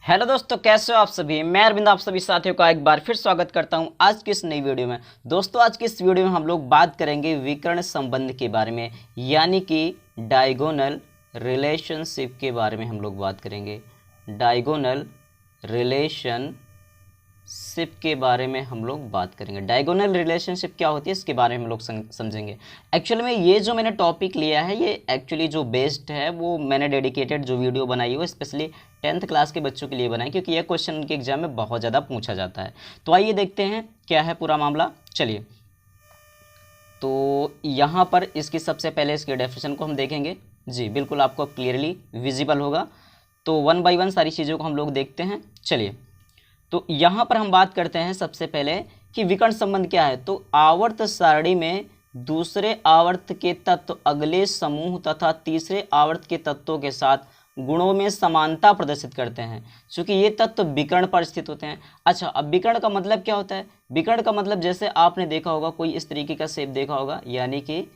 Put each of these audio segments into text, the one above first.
Hello दोस्तों, कैसे हो आप सभी। मैं अरविंद आप सभी साथियों का एक बार फिर स्वागत करता हूं आज की इस नई वीडियो में। दोस्तों, आज की इस वीडियो में हम लोग बात करेंगे विकर्ण संबंध के बारे में, यानी कि डायगोनल रिलेशनशिप के बारे में हम लोग बात करेंगे। डायगोनल रिलेशनशिप के बारे में हम लोग बात करेंगे। डायगोनल रिलेशनशिप क्या होती है इसके बारे में हम लोग समझेंगे। एक्चुअल में ये जो मैंने टॉपिक लिया है ये एक्चुअली जो बेस्ड है वो मैंने डेडिकेटेड जो वीडियो बनाई है वो स्पेशली 10th क्लास के बच्चों के लिए बनाई, क्योंकि यह क्वेश्चन उनके एग्जाम में बहुत ज़्यादा पूछा जाता है। तो आइए देखते हैं क्या है पूरा मामला। चलिए, तो यहाँ पर इसकी सबसे पहले इसके डेफिनेशन को हम देखेंगे। जी बिल्कुल, आपको क्लियरली विजिबल होगा। तो वन बाय वन सारी चीज़ों को हम लोग देखते हैं। चलिए, तो यहाँ पर हम बात करते हैं सबसे पहले कि विकर्ण संबंध क्या है। तो आवर्त सारणी में दूसरे आवर्त के तत्व अगले समूह तथा तीसरे आवर्त के तत्वों के साथ गुणों में समानता प्रदर्शित करते हैं, क्योंकि ये तत्व विकर्ण पर स्थित होते हैं। अच्छा, अब विकर्ण का मतलब क्या होता है? विकर्ण का मतलब जैसे आपने देखा होगा, कोई इस तरीके का शेप देखा होगा, यानी कि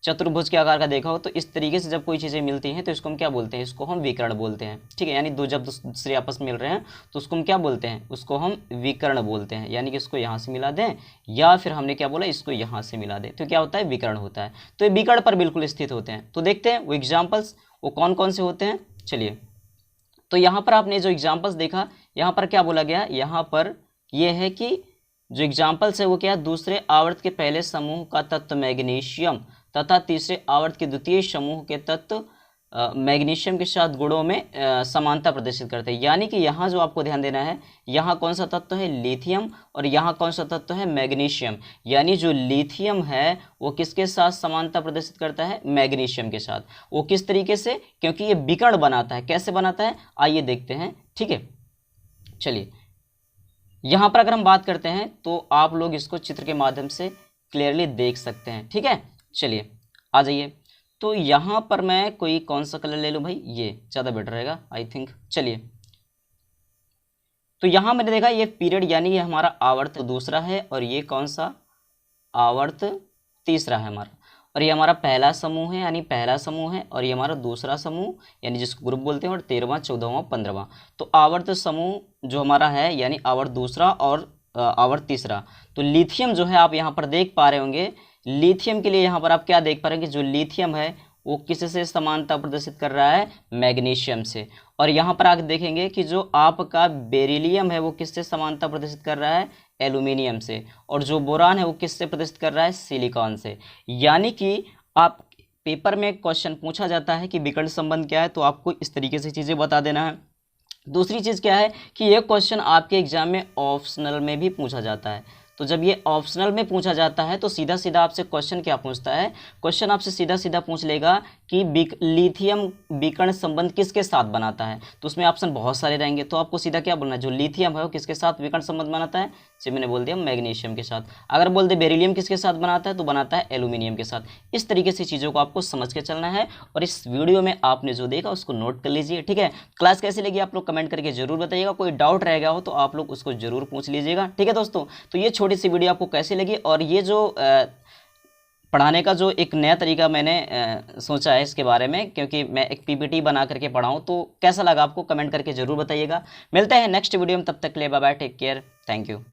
चतुर्भुज के आकार का देखा हो, तो इस तरीके से जब कोई चीज़ें मिलती हैं तो इसको हम क्या बोलते हैं? इसको हम विकर्ण बोलते हैं। ठीक है, यानी दो जब दूसरे आपस में मिल रहे हैं तो उसको हम क्या बोलते हैं? उसको हम विकर्ण बोलते हैं। यानी कि इसको यहाँ से मिला दें या फिर हमने क्या बोला, इसको यहाँ से मिला दें, तो क्या होता है? विकर्ण होता है। तो ये विकर्ण पर बिल्कुल स्थित होते हैं। तो देखते हैं वो एग्जाम्पल्स वो कौन कौन से होते हैं। चलिए, तो यहाँ पर आपने जो एग्जाम्पल्स देखा, यहाँ पर क्या बोला गया? यहाँ पर यह है कि जो एग्जाम्पल्स है वो क्या है? दूसरे आवर्त के पहले समूह का तत्व मैग्नीशियम तथा तीसरे आवर्त के द्वितीय समूह के तत्व मैग्नीशियम के साथ गुणों में समानता प्रदर्शित करते हैं। यानी कि यहाँ जो आपको ध्यान देना है, यहाँ कौन सा तत्व है? लिथियम, और यहाँ कौन सा तत्व है? मैग्नीशियम। यानी जो लिथियम है वो किसके साथ समानता प्रदर्शित करता है? मैग्नीशियम के साथ। वो किस तरीके से? क्योंकि ये विकर्ण बनाता है। कैसे बनाता है आइए देखते हैं। ठीक है, चलिए, यहाँ पर अगर हम बात करते हैं तो आप लोग इसको चित्र के माध्यम से क्लियरली देख सकते हैं। ठीक है, चलिए आ जाइए। तो यहाँ पर मैं कोई कौन सा कलर ले लूँ भाई? ये ज़्यादा बेटर रहेगा आई थिंक। चलिए, तो यहाँ मैंने देखा ये पीरियड, यानी ये हमारा आवर्त दूसरा है, और ये कौन सा? आवर्त तीसरा है हमारा। और ये हमारा पहला समूह है, यानी पहला समूह है, और ये हमारा दूसरा समूह, यानी जिसको ग्रुप बोलते हैं, और 13वां 14वां 15वां। तो आवर्त समूह जो हमारा है, यानी आवर्त दूसरा और आवर्त तीसरा। तो लिथियम जो है आप यहाँ पर देख पा रहे होंगे, लिथियम के लिए यहाँ पर आप क्या देख पा रहे हैं कि जो लिथियम है वो किससे समानता प्रदर्शित कर रहा है? मैग्नीशियम से। और यहाँ पर आप देखेंगे कि जो आपका बेरिलियम है वो किससे समानता प्रदर्शित कर रहा है? एल्यूमिनियम से। और जो बोरान है वो किससे प्रदर्शित कर रहा है? सिलिकॉन से। यानी कि आप पेपर में क्वेश्चन पूछा जाता है कि विकर्ण संबंध क्या है, तो आपको इस तरीके से चीज़ें बता देना है। दूसरी चीज़ क्या है कि ये क्वेश्चन आपके एग्जाम में ऑप्शनल में भी पूछा जाता है। तो जब ये ऑप्शनल में पूछा जाता है तो सीधा सीधा आपसे क्वेश्चन क्या पूछता है? क्वेश्चन आपसे सीधा सीधा पूछ लेगा कि लिथियम विकर्ण संबंध किसके साथ बनाता है। तो उसमें ऑप्शन बहुत सारे रहेंगे, तो आपको सीधा क्या बोलना है? जो लिथियम है वो किसके साथ विकर्ण संबंध बनाता है? जी मैंने बोल दिया मैग्नीशियम के साथ। अगर बोल दे बेरिलियम किसके साथ बनाता है, तो बनाता है एल्यूमिनियम के साथ। इस तरीके से चीज़ों को आपको समझ के चलना है, और इस वीडियो में आपने जो देखा उसको नोट कर लीजिए। ठीक है, क्लास कैसी लगी आप लोग कमेंट करके जरूर बताइएगा। कोई डाउट रह गया हो तो आप लोग उसको जरूर पूछ लीजिएगा। ठीक है दोस्तों, तो ये छोटी सी वीडियो आपको कैसी लगी, और ये जो पढ़ाने का जो एक नया तरीका मैंने सोचा है इसके बारे में, क्योंकि मैं एक पीपीटी बना करके पढ़ाऊँ, तो कैसा लगा आपको कमेंट करके जरूर बताइएगा। मिलते हैं नेक्स्ट वीडियो में, तब तक के लिए bye bye, take care, thank you.